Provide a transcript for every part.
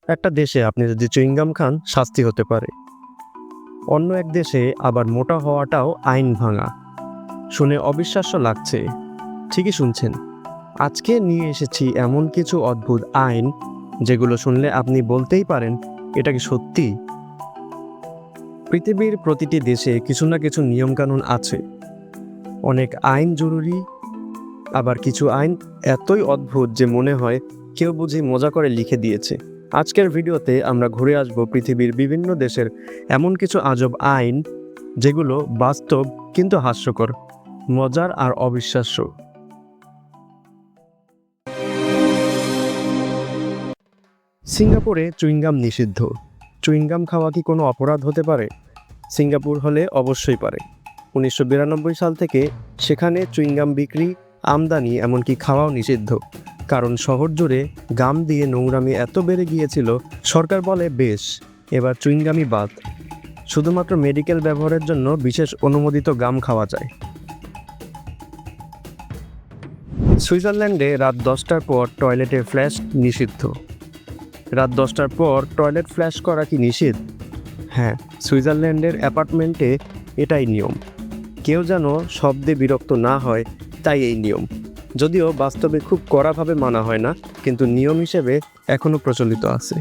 একটা দেশে আপনি যদি চুইংগাম খান শাস্তি হতে পারে, অন্য এক দেশে আবার মোটা হওয়াটাও আইন ভাঙা। শুনে অবিশ্বাস্য লাগছে, ঠিকই শুনছেন। আজকে নিয়ে এসেছি এমন কিছু অদ্ভুত আইন যেগুলো শুনলে আপনি বলতেই পারেন এটা কি সত্যি। পৃথিবীর প্রতিটি দেশে কিছু না কিছু নিয়মকানুন আছে। অনেক আইন জরুরি, আবার কিছু আইন এতই অদ্ভুত যে মনে হয় কেউ বুঝি মজা করে লিখে দিয়েছে। আজকের ভিডিওতে আমরা ঘুরে আসব পৃথিবীর বিভিন্ন দেশের এমন কিছু আজব আইন যেগুলো বাস্তব কিন্তু হাস্যকর, মজার আর অবিশ্বাস্য। সিঙ্গাপুরে চুইংগাম নিষিদ্ধ। চুইংগাম খাওয়া কি কোনো অপরাধ হতে পারে? সিঙ্গাপুর হলে অবশ্যই পারে। 1992 সাল থেকে সেখানে চুইংগাম বিক্রি, আমদানি এমনকি খাওয়াও নিষিদ্ধ। কারণ শহর জুড়ে গাম দিয়ে নোংরামি এত বেড়ে গিয়েছিল, সরকার বলে বেশ, এবার চুইংগামই বাদ, শুধুমাত্র মেডিকেল ব্যবহারের জন্য বিশেষ অনুমোদিত গাম খাওয়া যায়। সুইজারল্যান্ডে রাত 10টার পর টয়লেটে ফ্ল্যাশ নিষিদ্ধ। রাত 10টার পর টয়লেট ফ্ল্যাশ করা কি নিষিদ্ধ? হ্যাঁ, সুইজারল্যান্ডের অ্যাপার্টমেন্টে এটাই নিয়ম। কেউ যেন শব্দে বিরক্ত না হয়, তাই এই নিয়ম। যদিও বাস্তবে খুব কড়াভাবে মানা হয় না, কিন্তু নিয়ম হিসেবে এখনও প্রচলিত আছে।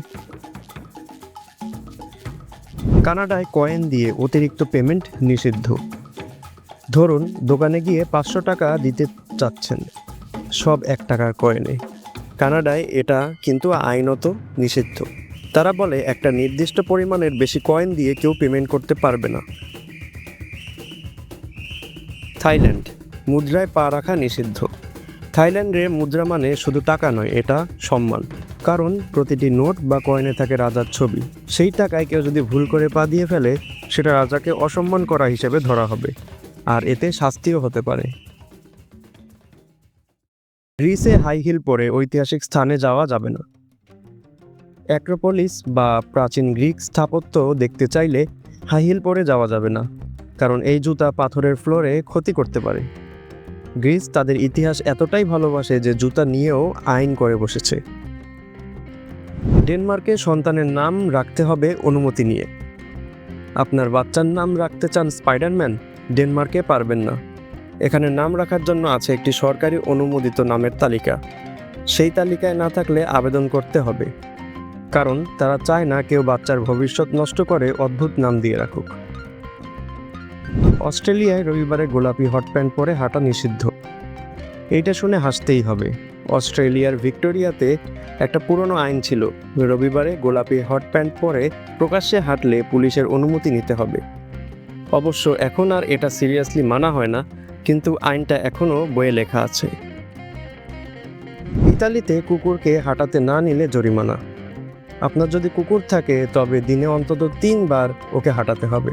কানাডায় কয়েন দিয়ে অতিরিক্ত পেমেন্ট নিষিদ্ধ। ধরুন দোকানে গিয়ে 500 টাকা দিতে চাচ্ছেন, সব 1 টাকার কয়েনে। কানাডায় এটা কিন্তু আইনত নিষিদ্ধ। তারা বলে একটা নির্দিষ্ট পরিমাণের বেশি কয়েন দিয়ে কেউ পেমেন্ট করতে পারবে না। থাইল্যান্ড, মুদ্রায় পা রাখা নিষিদ্ধ। থাইল্যান্ডে মুদ্রা মানে শুধু টাকা নয়, এটা সম্মান। কারণ প্রতিটি নোট বা কয়েনে থাকে রাজার ছবি। সেই টাকায় কেউ যদি ভুল করে পা দিয়ে ফেলে, সেটা রাজাকে অসম্মান করা হিসেবে ধরা হবে, আর এতে শাস্তিও হতে পারে। গ্রিসে হাই হিল পরে ঐতিহাসিক স্থানে যাওয়া যাবে না। অ্যাক্রোপলিস বা প্রাচীন গ্রিক স্থাপত্য দেখতে চাইলে হাই হিল পরে যাওয়া যাবে না, কারণ এই জুতা পাথরের ফ্লোরে ক্ষতি করতে পারে। গ্রিস তাদের ইতিহাস এতটাই ভালোবাসে যে জুতা নিয়েও আইন করে বসেছে। ডেনমার্কে সন্তানের নাম রাখতে হবে অনুমতি নিয়ে। আপনার বাচ্চার নাম রাখতে চান স্পাইডারম্যান? ডেনমার্কে পারবেন না। এখানে নাম রাখার জন্য আছে একটি সরকারি অনুমোদিত নামের তালিকা। সেই তালিকায় না থাকলে আবেদন করতে হবে, কারণ তারা চায় না কেউ বাচ্চার ভবিষ্যৎ নষ্ট করে অদ্ভুত নাম দিয়ে রাখুক। অস্ট্রেলিয়ায় রবিবারে গোলাপি হট প্যান্ট পরে হাঁটা নিষিদ্ধ। এইটা শুনে হাসতেই হবে। অস্ট্রেলিয়ার ভিক্টোরিয়াতে একটা পুরনো আইন ছিল, রবিবারে গোলাপি হট প্যান্ট পরে প্রকাশ্যে হাঁটলে পুলিশের অনুমতি নিতে হবে। অবশ্য এখন আর এটা সিরিয়াসলি মানা হয় না, কিন্তু আইনটা এখনও বইয়ে লেখা আছে। ইতালিতে কুকুরকে হাঁটাতে না নিলে জরিমানা। আপনার যদি কুকুর থাকে তবে দিনে অন্তত 3 বার ওকে হাঁটাতে হবে,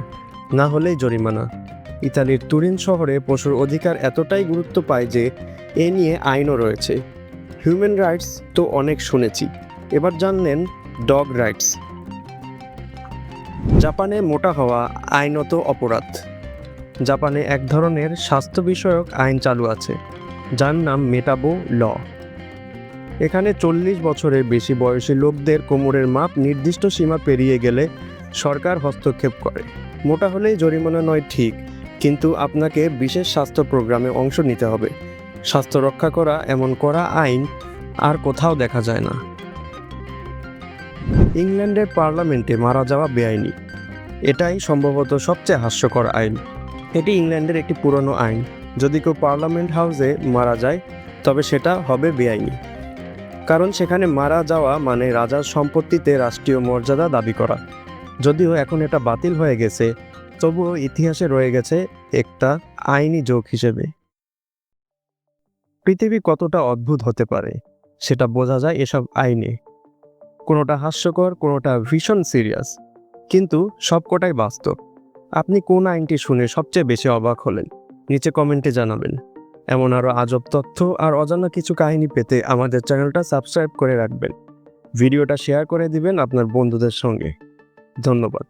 না হলেই জরিমানা। ইতালির তুরিন শহরে পশুর অধিকার এতটাই গুরুত্ব পায় যে এ নিয়ে আইনও রয়েছে। হিউম্যান রাইটস তো অনেক শুনেছি, এবার জানলেন ডগ রাইটস। জাপানে মোটা হওয়া আইনত অপরাধ। জাপানে এক ধরনের স্বাস্থ্য বিষয়ক আইন চালু আছে, যার নাম মেটাবো ল। এখানে 40 বছরের বেশি বয়সী লোকদের কোমরের মাপ নির্দিষ্ট সীমা পেরিয়ে গেলে সরকার হস্তক্ষেপ করে। মোটা হলেই জরিমানা নয় ঠিক, কিন্তু আপনাকে বিশেষ স্বাস্থ্য প্রোগ্রামে অংশ নিতে হবে। স্বাস্থ্য রক্ষা করা এমন কড়া আইন আর কোথাও দেখা যায় না। ইংল্যান্ডের পার্লামেন্টে মারা যাওয়া বেআইনি। এটাই সম্ভবত সবচেয়ে হাস্যকর আইন। এটি ইংল্যান্ডের একটি পুরনো আইন। যদি কেউ পার্লামেন্ট হাউসে মারা যায় তবে সেটা হবে বেআইনি, কারণ সেখানে মারা যাওয়া মানে রাজার সম্পত্তিতে রাষ্ট্রীয় মর্যাদা দাবি করা। যদিও এখন এটা বাতিল হয়ে গেছে, তবুও ইতিহাসে রয়ে গেছে একটা আইনি যোগ হিসেবে। পৃথিবী কতটা অদ্ভুত হতে পারে সেটা বোঝা যায় এসব আইনে। কোনোটা হাস্যকর, কোনোটা ভীষণ সিরিয়াস, কিন্তু সবকটাই বাস্তব। আপনি কোন আইনটি শুনে সবচেয়ে বেশি অবাক হলেন? নিচে কমেন্টে জানাবেন। এমন আরও আজব তথ্য আর অজানা কিছু কাহিনী পেতে আমাদের চ্যানেলটা সাবস্ক্রাইব করে রাখবেন। ভিডিওটা শেয়ার করে দিবেন আপনার বন্ধুদের সঙ্গে। ধন্যবাদ।